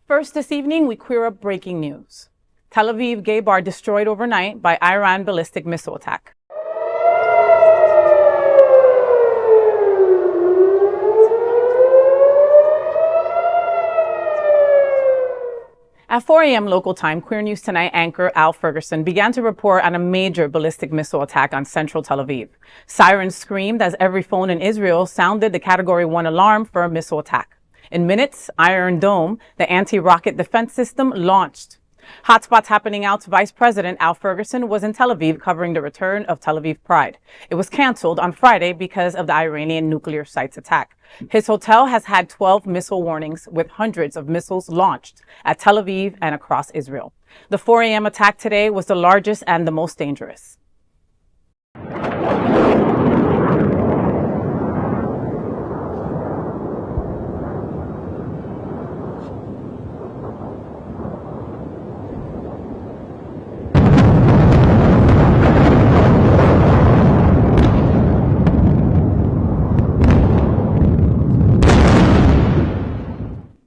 First this evening, we queer up breaking news. Tel Aviv gay bar destroyed overnight by Iran ballistic missile attack. At 4 a.m. local time, Queer News Tonight anchor Al Ferguson began to report on a major ballistic missile attack on Central Tel Aviv. Sirens screamed as every phone in Israel sounded the Category 1 alarm for a missile attack. In minutes, Iron Dome, the anti-rocket defense system, launched. Hotspots Happening Out's Vice President Al Ferguson was in Tel Aviv covering the return of Tel Aviv Pride. It was canceled on Friday because of the Iranian nuclear sites attack. His hotel has had 12 missile warnings with hundreds of missiles launched at Tel Aviv and across Israel. The 4 a.m. attack today was the largest and the most dangerous.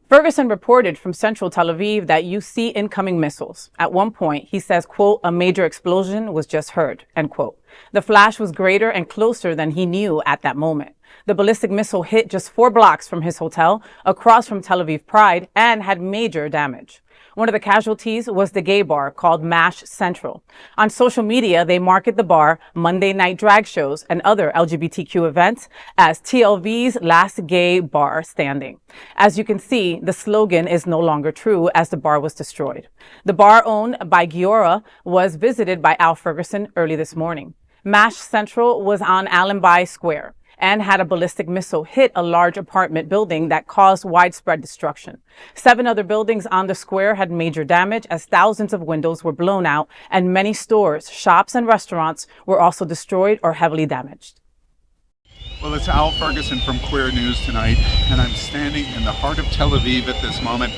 Ferguson reported from Central Tel Aviv that you see incoming missiles. At one point, he says, quote, "A major explosion was just heard," end quote. The flash was greater and closer than he knew at that moment. The ballistic missile hit just 4 blocks from his hotel, across from Tel Aviv Pride, and had major damage. One of the casualties was the gay bar called MASH Central. On social media, they market the bar, Monday night drag shows, and other LGBTQ events as TLV's last gay bar standing. As you can see, the slogan is no longer true as the bar was destroyed. The bar owned by Giora was visited by Al Ferguson early this morning. MASH Central was on Allenby Square and had a ballistic missile hit a large apartment building that caused widespread destruction. 7 other buildings on the square had major damage as thousands of windows were blown out and many stores, shops, and restaurants were also destroyed or heavily damaged. Well, it's Al Ferguson from Queer News Tonight, and I'm standing in the heart of Tel Aviv at this moment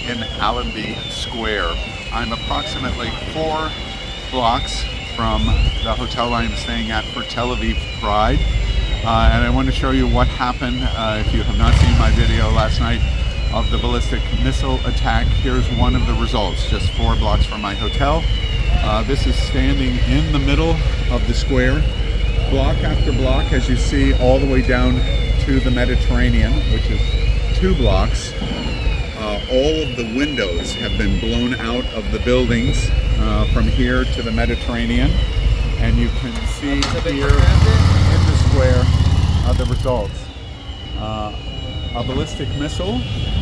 in Allenby Square. I'm approximately 4 blocks from the hotel I'm staying at for Tel Aviv Pride. And I want to show you what happened. If you have not seen my video last night of the ballistic missile attack, here's one of the results, just 4 blocks from my hotel. This is standing in the middle of the square, block after block, as you see, all the way down to the Mediterranean, which is 2 blocks. All of the windows have been blown out of the buildings from here to the Mediterranean, and you can see here in the square the results. A ballistic missile,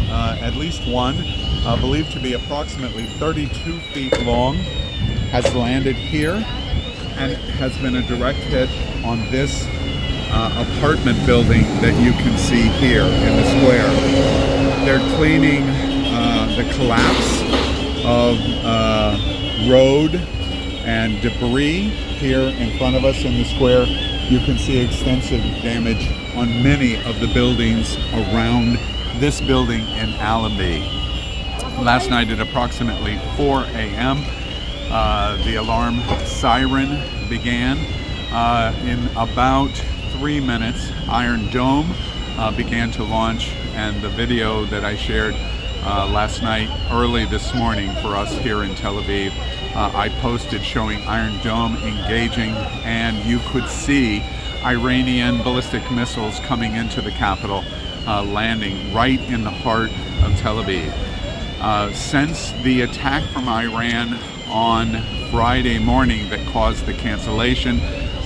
at least one, believed to be approximately 32 feet long, has landed here and has been a direct hit on this apartment building that you can see here in the square. They're cleaning the collapse of road and debris here in front of us in the square. You can see extensive damage on many of the buildings around this building in Allenby. Last night at approximately 4 a.m., the alarm siren began. In about 3 minutes, Iron Dome began to launch, and the video that I shared last night, early this morning for us here in Tel Aviv, I posted showing Iron Dome engaging, and you could see Iranian ballistic missiles coming into the capital, landing right in the heart of Tel Aviv. Since the attack from Iran on Friday morning that caused the cancellation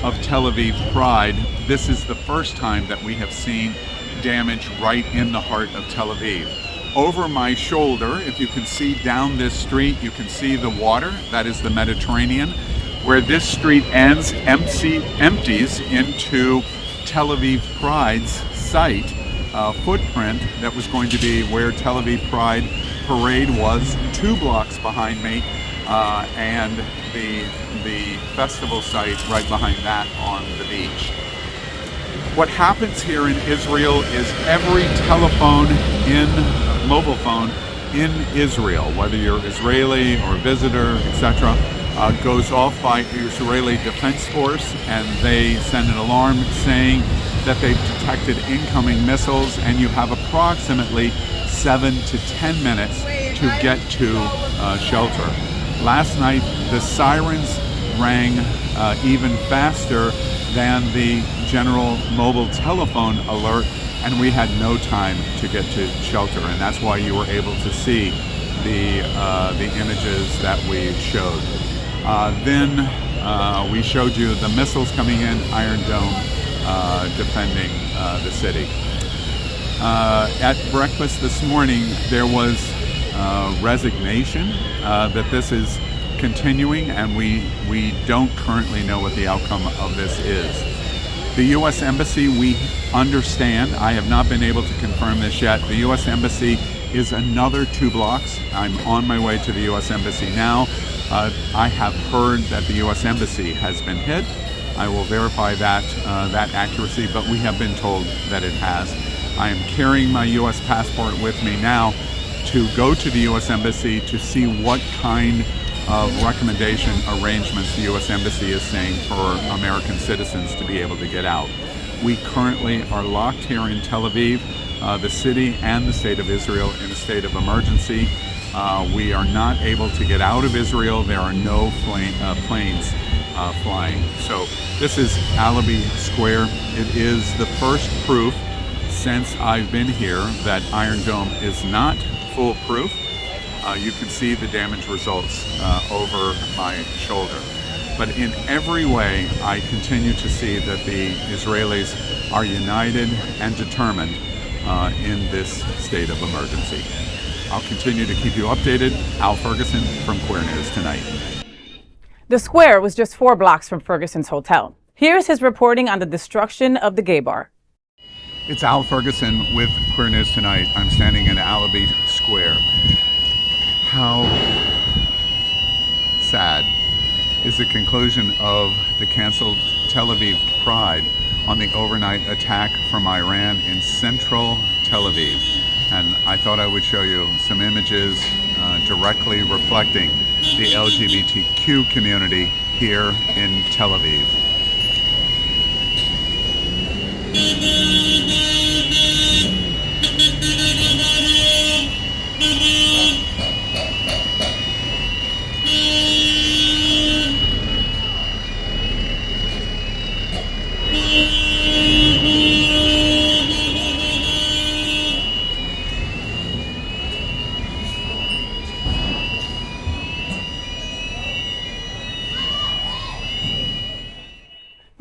of Tel Aviv Pride, this is the first time that we have seen damage right in the heart of Tel Aviv. Over my shoulder, if you can see down this street, you can see the water. That is the Mediterranean. Where this street ends, empties into Tel Aviv Pride's site, footprint that was going to be where Tel Aviv Pride parade was, 2 blocks behind me, and the festival site right behind that on the beach. What happens here in Israel is every mobile phone in Israel, whether you're Israeli or visitor, etc., goes off by the Israeli Defense Force, and they send an alarm saying that they've detected incoming missiles, and you have approximately 7 to 10 minutes to get to shelter. Last night, the sirens rang even faster than the general mobile telephone alert, and we had no time to get to shelter, and that's why you were able to see the images that we showed. Then we showed you the missiles coming in, Iron Dome defending the city. At breakfast this morning, there was resignation that this is continuing, and we don't currently know what the outcome of this is. The U.S. Embassy, we understand, I have not been able to confirm this yet, the U.S. Embassy is another 2 blocks. I'm on my way to the U.S. Embassy now. I have heard that the U.S. Embassy has been hit. I will verify that accuracy, but we have been told that it has. I am carrying my U.S. passport with me now to go to the U.S. Embassy to see what kind of recommendation arrangements the U.S. Embassy is saying for American citizens to be able to get out. We currently are locked here in Tel Aviv, the city and the state of Israel, in a state of emergency. We are not able to get out of Israel. There are no planes flying. So this is Alabi Square. It is the first proof since I've been here that Iron Dome is not foolproof. You can see the damage results over my shoulder. But in every way, I continue to see that the Israelis are united and determined in this state of emergency. I'll continue to keep you updated. Al Ferguson from Queer News Tonight. The square was just 4 blocks from Ferguson's hotel. Here's his reporting on the destruction of the gay bar. It's Al Ferguson with Queer News Tonight. I'm standing in Alabi Square. How sad is the conclusion of the canceled Tel Aviv Pride on the overnight attack from Iran in Central Tel Aviv. And I thought I would show you some images directly reflecting the LGBTQ community here in Tel Aviv.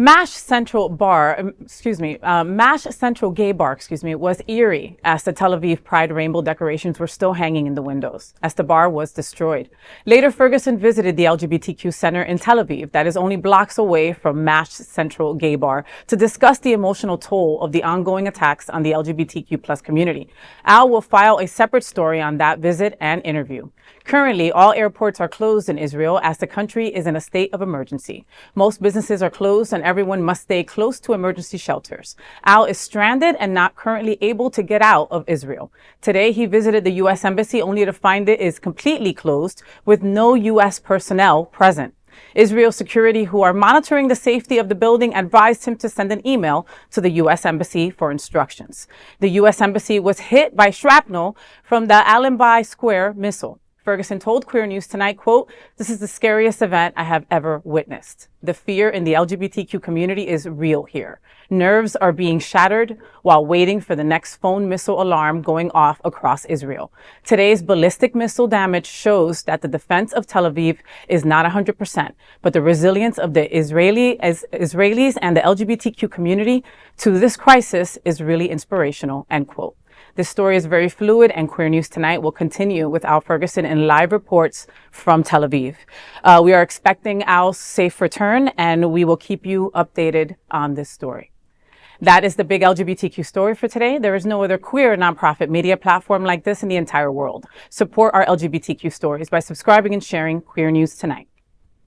Mash Central Gay Bar, was eerie as the Tel Aviv Pride rainbow decorations were still hanging in the windows as the bar was destroyed. Later, Ferguson visited the LGBTQ center in Tel Aviv that is only blocks away from Mash Central Gay Bar to discuss the emotional toll of the ongoing attacks on the LGBTQ plus community. Al will file a separate story on that visit and interview. Currently, all airports are closed in Israel as the country is in a state of emergency. Most businesses are closed and everyone must stay close to emergency shelters. Al is stranded and not currently able to get out of Israel. Today, he visited the U.S. Embassy only to find it is completely closed with no U.S. personnel present. Israel security who are monitoring the safety of the building advised him to send an email to the U.S. Embassy for instructions. The U.S. Embassy was hit by shrapnel from the Alabi Square missile. Ferguson told Queer News Tonight, quote, "This is the scariest event I have ever witnessed. The fear in the LGBTQ community is real here. Nerves are being shattered while waiting for the next phone missile alarm going off across Israel. Today's ballistic missile damage shows that the defense of Tel Aviv is not 100%, but the resilience of the Israelis and the LGBTQ community to this crisis is really inspirational," end quote. This story is very fluid, and Queer News Tonight will continue with Al Ferguson in live reports from Tel Aviv. We are expecting Al's safe return, and we will keep you updated on this story. That is the big LGBTQ story for today. There is no other queer nonprofit media platform like this in the entire world. Support our LGBTQ stories by subscribing and sharing Queer News Tonight.